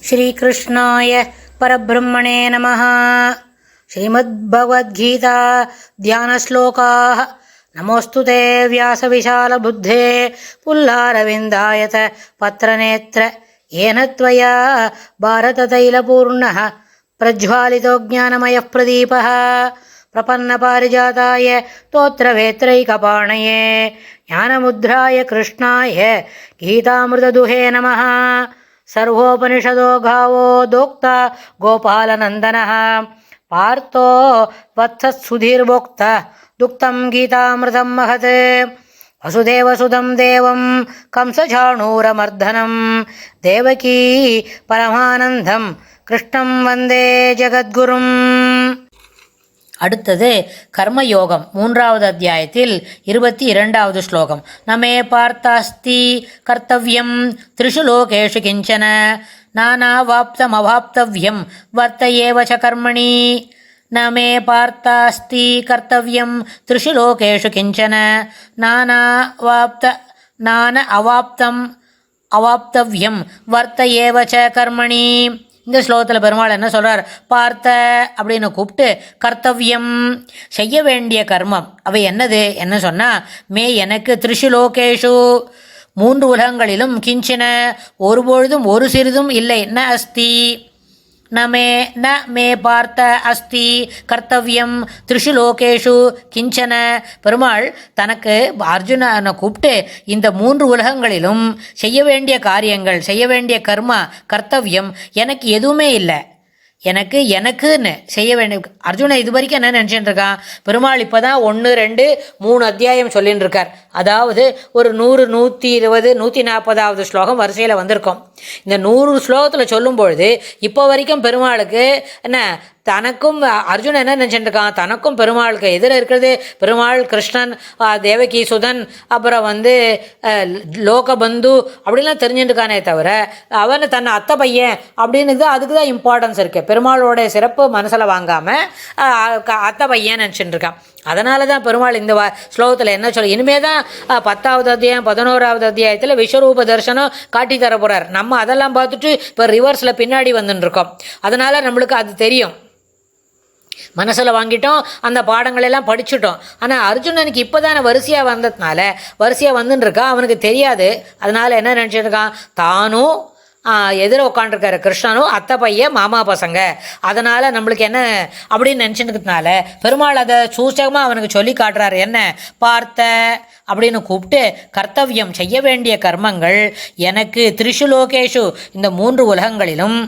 श्रीकृष्णाय परब्रह्मणे नमः। श्रीमद्भगवद्गीता ध्यानश्लोकाः। नमोऽस्तु ते व्यासविशालबुद्धे पुल्लारविन्दायत पत्रनेत्र येन त्वया भारततैलपूर्णः प्रज्वालितो ज्ञानमयः प्रदीपः प्रपन्नपारिजाताय स्तोत्रवेत्रैकपाणये ज्ञानमुद्राय कृष्णाय गीतामृतदुहे नमः। सर्वोपनिषदो गावो दोक्ता गोपालनन्दनः पार्थो वत्सत्सुधीर्भोक्ता दुक्तं गीतामृतं महत्। वसुदेवसुतं देवं कंसचाणूरमर्दनं देवकी परमानन्दं कृष्णं वन्दे जगद्गुरुम्। அடுத்தது கர்மயோகம் 3வது அத்தியாயத்தில் 22வது ஸ்லோகம். நமே பார்த்தாஸ்தி கர்த்தவ்யம் த்ரிஷு லோகேஷு கிஞ்சன நானாவாப்தமவாப்தவ்யம் வர்த்தயேவ ச கர்மணி. நமே பார்த்தாஸ்தி கர்த்தவ்யம் த்ரிஷு லோகேஷு கிஞ்சன அவாப்தம் அவாப்தவ்யம் வர்த்தயேவ ச கர்மணி. இந்த ஸ்லோகத்தில் பெருமாள் என்ன சொல்கிறார்? பார்த்த அப்படின்னு கூப்பிட்டு கர்த்தவ்யம் செய்ய வேண்டிய கர்மம் அவை என்னது என்ன சொன்னால், எனக்கு த்ரிஷு லோகேஷு 3 உலகங்களிலும் கிஞ்சின ஒருபொழுதும் ஒரு சிறிதும் இல்லை. ந அஸ்தி ந மே பார்த்த அஸ்தி கர்த்தவ்யம் த்ரிஷு லோகேஷு கிஞ்சன. பெருமாள் தனக்கு அர்ஜுனனை கூப்பிட்டு இந்த 3 உலகங்களிலும் செய்ய வேண்டிய காரியங்கள் செய்ய வேண்டிய கர்மா கர்த்தவ்யம் எனக்கு எதுவுமே இல்லை. எனக்குன்னு செய்ய வேண்டிய அர்ஜுனன் இது வரைக்கும் என்ன நினச்சிட்டு இருக்கான்? பெருமாள் இப்போ தான் 1 2 3 அத்தியாயம் சொல்லின்னு இருக்கார். அதாவது ஒரு 100 120 140வது ஸ்லோகம் வரிசையில் வந்திருக்கோம். இந்த 100 ஸ்லோகத்தில் சொல்லும் பொழுது இப்போ வரைக்கும் பெருமாளுக்கு என்ன தனக்கும் அர்ஜுனன் என்ன நினச்சிட்டு இருக்கான்? தனக்கும் பெருமாளுக்கு எதிர இருக்கிறது பெருமாள் கிருஷ்ணன் தேவகி சுதன் அப்புறம் லோகபந்து அப்படிலாம் தெரிஞ்சுட்டு இருக்கானே தவிர அவனை தன்னை அத்தை பையன் அப்படின்னு அதுக்கு தான் இம்பார்ட்டன்ஸ் இருக்குது. பெருமாளோட சிறப்பு மனசில் வாங்காமல் அத்தை பையன் நினச்சிட்டு இருக்கான். அதனால தான் பெருமாள் இந்த ஸ்லோகத்தில் என்ன சொல்ல, இனிமே தான் 10வது அத்தியாயம் 11வது அத்தியாயத்தில் விஸ்வரூப தரிசனம் காட்டி தர போகிறார். நம்ம அதெல்லாம் பார்த்துட்டு இப்போ ரிவர்ஸில் பின்னாடி வந்துட்டுருக்கோம். அதனால் நம்மளுக்கு அது தெரியும், மனசில் வாங்கிட்டோம், அந்த பாடங்களெல்லாம் படிச்சுட்டோம். ஆனால் அர்ஜுனனுக்கு இப்போ தானே வரிசையாக வந்ததுனால வரிசையாக வந்துட்டுருக்கான், அவனுக்கு தெரியாது. அதனால் என்ன நினச்சிருக்கான்? தானும் எதிர உட்காண்டிருக்காரு கிருஷ்ணனும் அத்தை பையன் மாமா பசங்க, அதனால் நம்மளுக்கு என்ன அப்படின்னு நினச்சிருக்கிறதுனால பெருமாள் அதை சூச்சகமாக அவனுக்கு சொல்லி காட்டுறாரு. என்ன பார்த்த அப்படின்னு கூப்பிட்டு கர்த்தவ்யம் செய்ய வேண்டிய கர்மங்கள் எனக்கு த்ரிஷு லோகேஷு இந்த 3 உலகங்களிலும்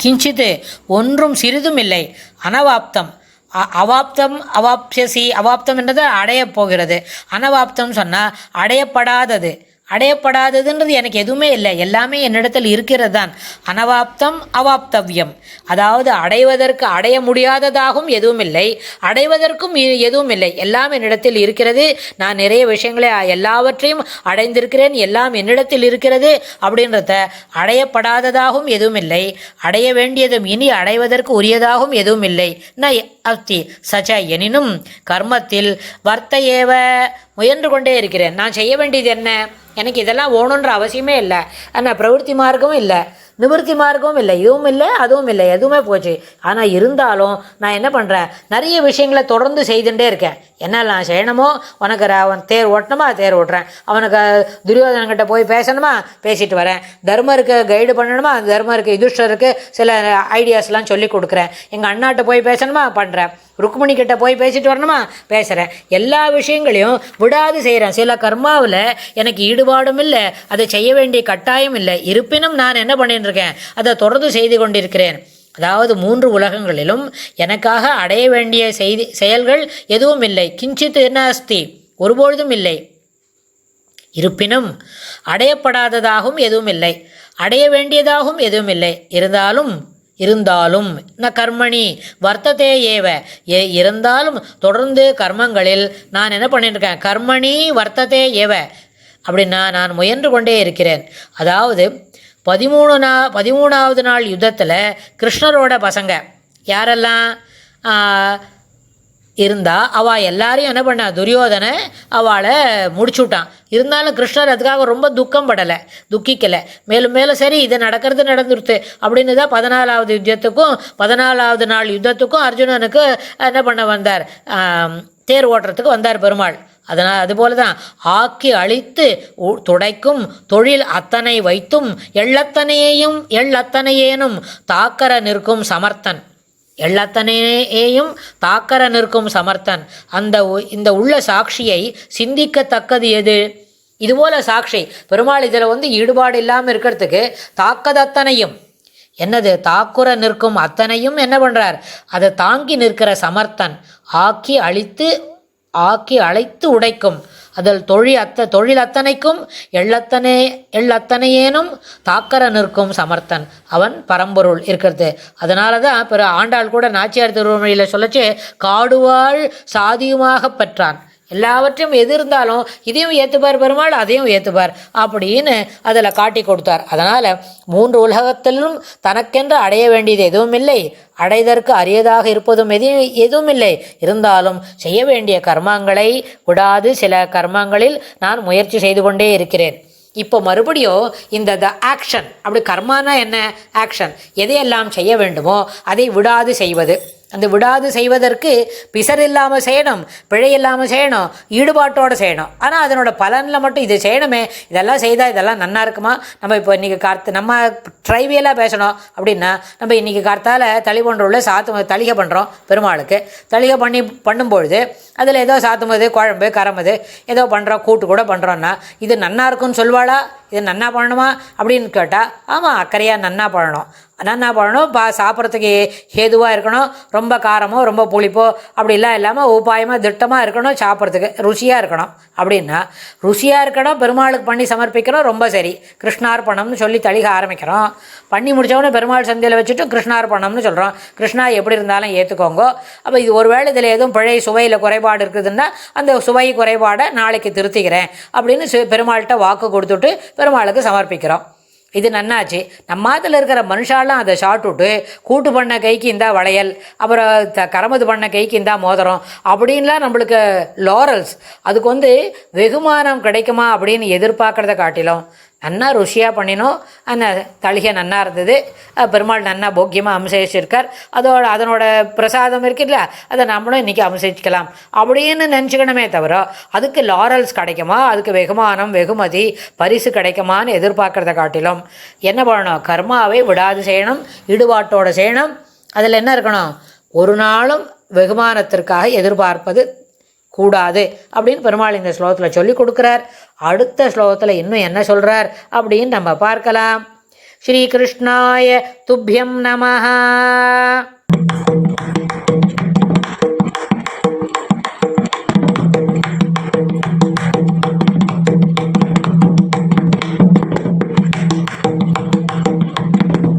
கிஞ்சித்து ஒன்றும் சிறிதும் இல்லை. அனவாப்தம் அவாப்சியசி அவாப்தம் என்றது அடையப் போகிறது. அனவாப்தம் சொன்னால் அடையப்படாதது. அடையப்படாததுன்றது எனக்கு எதுவுமே இல்லை, எல்லாமே என்னிடத்தில் இருக்கிறது தான். அனவாப்தம் அவாப்தவ்யம் அதாவது அடைவதற்கு அடைய முடியாததாகவும் எதுவும் இல்லை, அடைவதற்கும் எதுவும் இல்லை, எல்லாம் என்னிடத்தில் இருக்கிறது. நான் நிறைய விஷயங்களை எல்லாவற்றையும் அடைந்திருக்கிறேன், எல்லாம் என்னிடத்தில் இருக்கிறது அப்படின்றத. அடையப்படாததாகவும் எதுவும் இல்லை, அடைய வேண்டியதும் இனி அடைவதற்கு உரியதாகவும் எதுவும் இல்லை. ந அஸ்தி சச்ச எனினும் கர்மத்தில் வர்த்தையேவ முயன்று கொண்டே இருக்கிறேன். நான் செய்ய வேண்டியது என்ன? எனக்கு இதெல்லாம் ஓணுன்ற அவசியமே இல்லை. ஆனால் பிரவೃತ್ತಿ மார்க்கமும் இல்லை, நிவர்த்தி மார்க்கமும் இல்லை, இதுவும் இல்லை அதுவும் இல்லை, எதுவுமே போச்சு. ஆனால் இருந்தாலும் நான் என்ன பண்ணுறேன்? நிறைய விஷயங்களை தொடர்ந்து செய்துட்டே இருக்கேன். என்ன நான் செய்யணுமோ, உனக்கு அவன் தேர் ஓட்டணுமா தேர் ஓட்டுறேன், அவனுக்கு துரியோதனங்கிட்ட போய் பேசணுமா பேசிட்டு வரேன், தர்மருக்கு கைடு பண்ணணுமா தர்மருக்கு யுதிஷ்டருக்கு சில ஐடியாஸ்லாம் சொல்லி கொடுக்குறேன், எங்கள் அண்ணாட்ட போய் பேசணுமா பண்ணுறேன், ருக்மிணி கிட்ட போய் பேசிட்டு வரணுமா பேசுகிறேன். எல்லா விஷயங்களையும் விடாது செய்கிறேன். சில கர்மாவில் எனக்கு ஈடுபாடும் இல்லை, அதை செய்ய வேண்டிய கட்டாயம் இல்லை. இருப்பினும் நான் என்ன பண்ணிட்டு இருக்கேன்? அதை தொடர்ந்து செய்து கொண்டிருக்கிறேன். அதாவது 3 உலகங்களிலும் எனக்காக அடைய வேண்டிய செயல்கள் எதுவும் இல்லை. கிஞ்சித் நாஸ்தி ஒருபொழுதும் இல்லை. இருப்பினும் அடையப்படாததாகவும் எதுவும் இல்லை, அடைய வேண்டியதாகவும் எதுவும் இல்லை. இருந்தாலும் ந கர்மணி வர்த்ததே ஏவ இருந்தாலும் தொடர்ந்து கர்மங்களில் நான் என்ன பண்ணிட்டுருக்கேன்? கர்மணி வர்த்ததே ஏவ அப்படின்னா நான் முயன்று கொண்டே இருக்கிறேன். அதாவது 13வது நாள் யுத்தத்தில் கிருஷ்ணரோட பசங்க யாரெல்லாம்? இருந்தால் அவள் எல்லாரையும் என்ன பண்ணா, துரியோதனை அவளை முடிச்சுட்டான். இருந்தாலும் கிருஷ்ணர் அதுக்காக ரொம்ப துக்கம் படலை, துக்கிக்கலை. மேலும் மேலும் சரி இது நடந்துருத்து அப்படின்னு தான் 14வது யுத்தத்துக்கும் 14வது நாள் யுத்தத்துக்கும் அர்ஜுனனுக்கு என்ன பண்ண வந்தார், தேர் ஓட்டுறதுக்கு வந்தார் பெருமாள். அதனால் அதுபோல தான் ஆக்கி அழித்து துடைக்கும் தொழில் அத்தனை வைத்தும் எள்ளத்தனையேனும் தாக்கர நிற்கும் சமர்த்தன். எள்ளத்தனையேயும் தாக்கர நிற்கும் சமர்த்தன். இந்த உள்ள சாட்சியை சிந்திக்கத்தக்கது எது? இதுபோல் சாட்சி பெருமாள் இதில் ஈடுபாடு இல்லாமல் இருக்கிறதுக்கு தாக்கதத்தனையும் என்னது, தாக்குற நிற்கும் அத்தனையும் என்ன பண்ணுறார், அதை தாங்கி நிற்கிற சமர்த்தன். ஆக்கி அழைத்து உடைக்கும் அதில் தொழில் அத்தனைக்கும் எள்ளத்தனையேனும் தாக்கர நிற்கும் சமர்த்தன். அவன் பரம்பொருள் இருக்கிறது. அதனால தான் ஆண்டாள் கூட நாச்சியார் திருவள்ளுவரில் சொல்லச்சு, காடுவாள் சாதியுமாக பெற்றான். எல்லாவற்றையும் எது இருந்தாலும் இதையும் ஏற்றுப்பார் பெருமாள், அதையும் ஏற்றுப்பார் அப்படின்னு அதில் காட்டி கொடுத்தார். அதனால் 3 உலகத்திலும் தனக்கென்று அடைய வேண்டியது எதுவும் இல்லை, அடைதற்கு அரியதாக இருப்பதும் எதுவும் இல்லை. இருந்தாலும் செய்ய வேண்டிய கர்மங்களை விடாது சில கர்மங்களில் நான் முயற்சி செய்து கொண்டே இருக்கிறேன். இப்போ மறுபடியும் இந்த ஆக்ஷன், அப்படி கர்மானா என்ன, ஆக்ஷன், எதையெல்லாம் செய்ய வேண்டுமோ அதை விடாது செய்வது. அந்த விடாது செய்வதற்கு பிசர் இல்லாமல் செய்யணும், பிழை இல்லாமல் செய்யணும், ஈடுபாட்டோடு செய்யணும். ஆனால் அதனோட பலனில் மட்டும் இது செய்யணுமே, இதெல்லாம் செய்தால் இதெல்லாம் நன்னா இருக்குமா. நம்ம இப்போ இன்றைக்கி நம்ம ட்ரைவியலாக பேசணும் அப்படின்னா, நம்ம இன்றைக்கி கார்த்தால தளிபொன்றுள்ள தளிகை பண்ணுறோம் பெருமாளுக்கு. தளிகை பண்ணும்பொழுது அதில் ஏதோ சாத்துமது, குழம்பு, கரமது ஏதோ பண்ணுறோம், கூட்டு கூட பண்ணுறோன்னா இது நன்னா இருக்குன்னு சொல்வாளா, இது நன்னா பண்ணணுமா அப்படின்னு கேட்டால், ஆமாம் அக்கறையாக நன்னா பண்ணணும், சாப்பிட்றதுக்கு ஏதுவாக இருக்கணும், ரொம்ப காரமோ ரொம்ப புளிப்போ அப்படிலாம் இல்லாமல் உபாயமாக திட்டமாக இருக்கணும், சாப்பிட்றதுக்கு ருசியாக இருக்கணும். அப்படின்னா ருசியாக இருக்கணும், பெருமாளுக்கு பண்ணி சமர்ப்பிக்கணும், ரொம்ப சரி. கிருஷ்ணார்ப்பணம்னு சொல்லி தளிக ஆரம்பிக்கிறோம். பண்ணி முடித்தவொடனே பெருமாள் சந்தையில் வச்சுட்டு கிருஷ்ணார்ப்பணம்னு சொல்கிறோம். கிருஷ்ணா எப்படி இருந்தாலும் ஏற்றுக்கோங்க. அப்போ இது ஒரு வேளை இதில் எதுவும் பிழை சுவையில் குறைபாடு இருக்குதுன்னா அந்த சுவை குறைபாடை நாளைக்கு திருத்திக்கிறேன் அப்படின்னு பெருமாள்கிட்ட வாக்கு கொடுத்துட்டு பெருமாளுக்கு சமர்ப்பிக்கிறோம். இது நன்னாச்சு. நம்ம அதில் இருக்கிற மனுஷாலாம் அதை சாப்பிட்டுட்டு கூட்டு பண்ண கைக்கு இந்தா வளையல், அப்புறம் கரமது பண்ண கைக்கு இந்தா மோதிரம் அப்படின்லாம் நம்மளுக்கு லாரல்ஸ், அதுக்கு வெகுமானம் கிடைக்குமா அப்படின்னு எதிர்பார்க்குறத காட்டிலும் நன்னா ருசியாக பண்ணினோம், அந்த தளிகை நன்னா இருந்தது, பெருமாள் நன்னா போக்கியமாக அம்சரிச்சிருக்கார், அதனோட பிரசாதம் இருக்குல்ல, அதை நம்மளும் இன்றைக்கி அம்சரிக்கலாம் அப்படின்னு நினச்சிக்கணுமே தவிர அதுக்கு லாரல்ஸ் கிடைக்குமா, அதுக்கு வெகுமானம் வெகுமதி பரிசு கிடைக்குமான்னு எதிர்பார்க்குறத காட்டிலும் என்ன பண்ணணும், கர்மாவை விடாது செய்யணும், ஈடுபாட்டோடு செய்யணும். அதில் என்ன இருக்கணும், ஒரு நாளும் வெகுமானத்திற்காக எதிர்பார்ப்பது கூடாது அப்படின்னு பெருமாள் இந்த ஸ்லோகத்தில் சொல்லி கொடுக்குறார். அடுத்த ஸ்லோகத்தில் இன்னும் என்ன சொல்கிறார் அப்படின்னு நம்ம பார்க்கலாம். ஸ்ரீ கிருஷ்ணாய துப்யம் நமஹ.